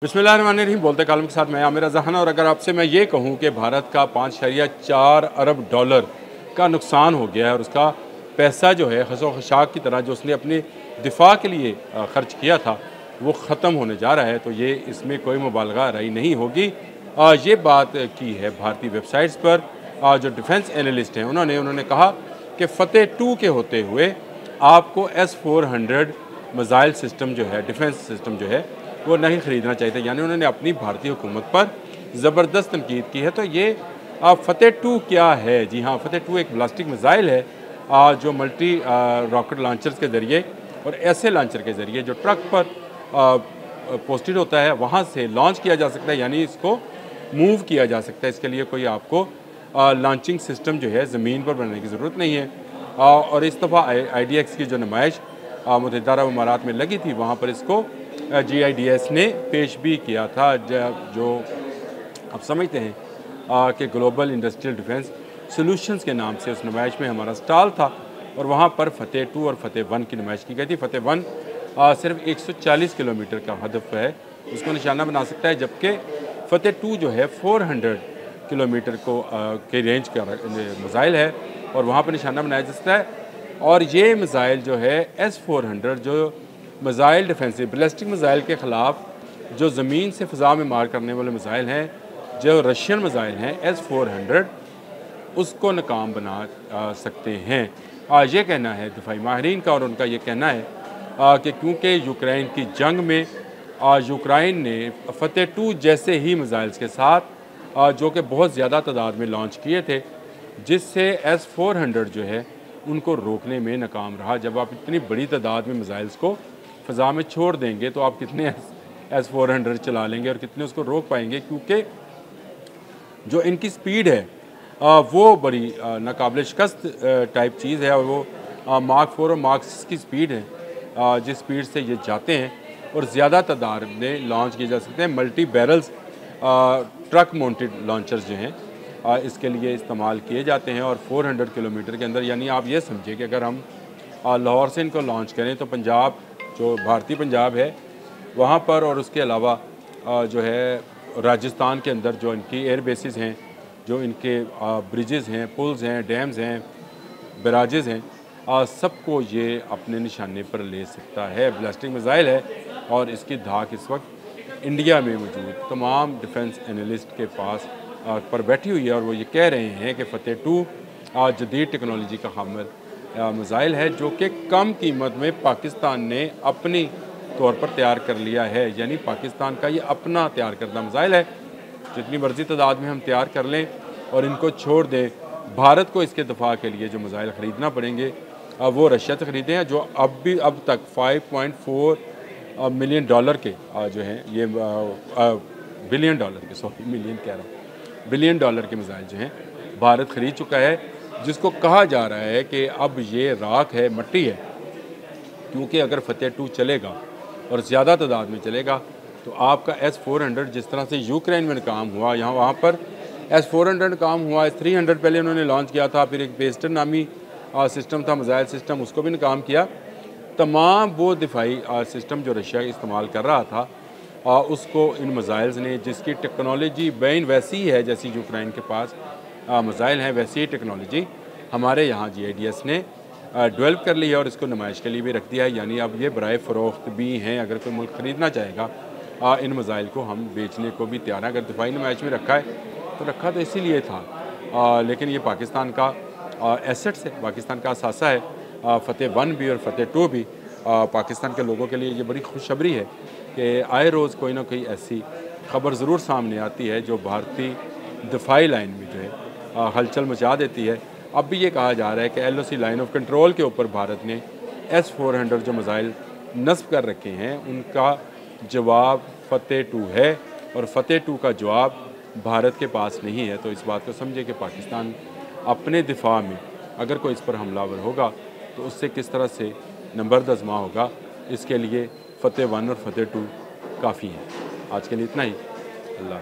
बिस्मिल्लाहिर्रहमानिर्रहीम। बोलते कालम के साथ मैं आमिर रज़ान। और अगर आपसे मैं ये कहूँ कि भारत का 5.4 अरब डॉलर का नुकसान हो गया है और उसका पैसा जो है खसो खशाक की तरह जो उसने अपने दिफा के लिए ख़र्च किया था वो ख़त्म होने जा रहा है, तो ये इसमें कोई मुबालगा राई नहीं होगी। ये बात की है भारतीय वेबसाइट्स पर। जो डिफेंस एनालिस्ट हैं उन्होंने कहा कि फ़तेह 2 के होते हुए आपको S-400 मिज़ाइल सिस्टम जो है, डिफेंस सिस्टम जो है वो नहीं ख़रीदना चाहिए था। यानी उन्होंने अपनी भारतीय हुकूमत पर ज़बरदस्त तनकीद की है। तो ये फ़तेह 2 क्या है? जी हाँ, फ़तेह 2 एक बैलिस्टिक मिज़ाइल है जो मल्टी रॉकेट लॉन्चर्स के ज़रिए और ऐसे लॉन्चर के ज़रिए जो ट्रक पर पोस्टेड होता है वहाँ से लॉन्च किया जा सकता है, यानी इसको मूव किया जा सकता है। इसके लिए कोई आपको लॉन्चिंग सिस्टम जो है ज़मीन पर बनाने की ज़रूरत नहीं है। और इस दफ़ा IDX की जो नुमाइश मुत्तहिदा अरब अमारात में लगी थी, वहाँ पर इसको GIDS ने पेश भी किया था, जो आप समझते हैं कि ग्लोबल इंडस्ट्रियल डिफेंस सॉल्यूशंस के नाम से उस नुमाइश में हमारा स्टॉल था। और वहाँ पर फ़तेह 2 और फ़तेह 1 की नुमाइश की गई थी। फ़तेह 1 सिर्फ 140 किलोमीटर का हदफ है, उसको निशाना बना सकता है, जबकि फ़तेह 2 जो है 400 किलोमीटर के रेंज का मिज़ाइल है और वहाँ पर निशाना बनाया जा सकता है। और ये मिज़ाइल जो है S-400 जो मिज़ाइल डिफेंसिव बैलिस्टिक मिज़ाइल के ख़िलाफ़ जो ज़मीन से फ़ज़ा में मार करने वाले मिज़ाइल हैं, जो रशियन मिज़ाइल हैं S-400, उसको नाकाम बना सकते हैं। ये कहना है दिफाई माहिरीन का। और उनका ये कहना है कि क्योंकि यूक्रेन की जंग में यूक्रेन ने फ़तेह 2 जैसे ही मिज़ाइल्स के साथ जो कि बहुत ज़्यादा तादाद में लॉन्च किए थे, जिससे S-400 जो है उनको रोकने में नाकाम रहा। जब आप इतनी बड़ी तादाद में मिज़ाइल्स को फ़ज़ा में छोड़ देंगे तो आप कितने S-400 चला लेंगे और कितने उसको रोक पाएंगे, क्योंकि जो इनकी स्पीड है वो बड़ी नाकाबिल शिकस्त टाइप चीज़ है। और वो मार्क 4 और मार्क 6 की स्पीड है, जिस स्पीड से ये जाते हैं और ज़्यादा तादाद में लॉन्च किए जा सकते हैं। Multi barrels truck mounted launchers जो हैं इसके लिए इस्तेमाल किए जाते हैं। और 400 किलोमीटर के अंदर, यानी आप ये समझिए कि अगर हम लाहौर से इनको लॉन्च करें तो पंजाब, जो भारतीय पंजाब है वहाँ पर, और उसके अलावा जो है राजस्थान के अंदर जो इनकी एयर बेसिस हैं, जो इनके ब्रिजेज़ हैं, पुल्स हैं, डैम्स हैं, बैराजेज़ हैं, सबको ये अपने निशाने पर ले सकता है। बैलिस्टिक मिज़ाइल है और इसकी धाक इस वक्त इंडिया में मौजूद तमाम डिफेंस एनालिस्ट के पास पर बैठी हुई है। और वो ये कह रहे हैं कि फ़तेह 2 जदीद टेक्नोलॉजी का हामिल मिज़ाइल है, जो कि कम कीमत में पाकिस्तान ने अपनी तौर पर तैयार कर लिया है। यानी पाकिस्तान का ये अपना तैयार करदा मिज़ाइल है। जितनी मर्ज़ी तादाद में हम तैयार कर लें और इनको छोड़ दें, भारत को इसके दफा के लिए जो मिज़ाइल ख़रीदना पड़ेंगे वो रशिया से ख़रीदे हैं, जो अब तक 5.4 मिलियन डॉलर के जो हैं, ये बिलियन डॉलर के, सॉरी मिलियन कह रहा हूँ, बिलियन डॉलर के मिज़ाइल जो हैं भारत ख़रीद चुका है। जिसको कहा जा रहा है कि अब ये राख है, मट्टी है, क्योंकि अगर फ़तेह 2 चलेगा और ज़्यादा तादाद में चलेगा तो आपका S-400 जिस तरह से यूक्रेन में नाकाम हुआ, वहाँ पर S-400 नाकाम हुआ, S-300 पहले उन्होंने लॉन्च किया था, फिर एक पेस्टर नामी सिस्टम था मिज़ाइल सिस्टम, उसको भी नाकाम किया। तमाम वो दिफाई सिस्टम जो रशिया इस्तेमाल कर रहा था उसको इन मिज़ाइल्स ने, जिसकी टेक्नोलॉजी बैन वैसी है जैसी यूक्रेन के पास मिज़ाइल हैं, वैसी ही टेक्नोलॉजी हमारे यहाँ GIDS ने डेवलप कर ली है और इसको नुमाइश के लिए भी रख दिया है। यानी अब ये बराए फ़रोख्त भी हैं। अगर कोई मुल्क ख़रीदना चाहेगा इन मिज़ाइल को, हम बेचने को भी तैयार हैं। अगर दिफाई नुमाइश में रखा है तो रखा तो इसीलिए था, लेकिन ये पाकिस्तान का एसेट्स है, पाकिस्तान का असासा है। फ़तेह 1 भी और फ़तेह 2 भी पाकिस्तान के लोगों के लिए ये बड़ी खुशखबरी है कि आए रोज़ कोई ना कोई ऐसी खबर ज़रूर सामने आती है जो भारतीय दिफाई लाइन में जो है हलचल मचा देती है। अब भी ये कहा जा रहा है कि LOC लाइन ऑफ कंट्रोल के ऊपर भारत ने S-400 जो मिज़ाइल नस्ब कर रखे हैं उनका जवाब फ़तेह 2 है और फ़तेह 2 का जवाब भारत के पास नहीं है। तो इस बात को समझे कि पाकिस्तान अपने दिफा में अगर कोई इस पर हमलावर होगा तो उससे किस तरह से नंबर्द आज़मा होगा, इसके लिए फ़तेह 1 और फ़तेह 2 काफ़ी हैं। आज के लिए इतना ही। अल्लाह।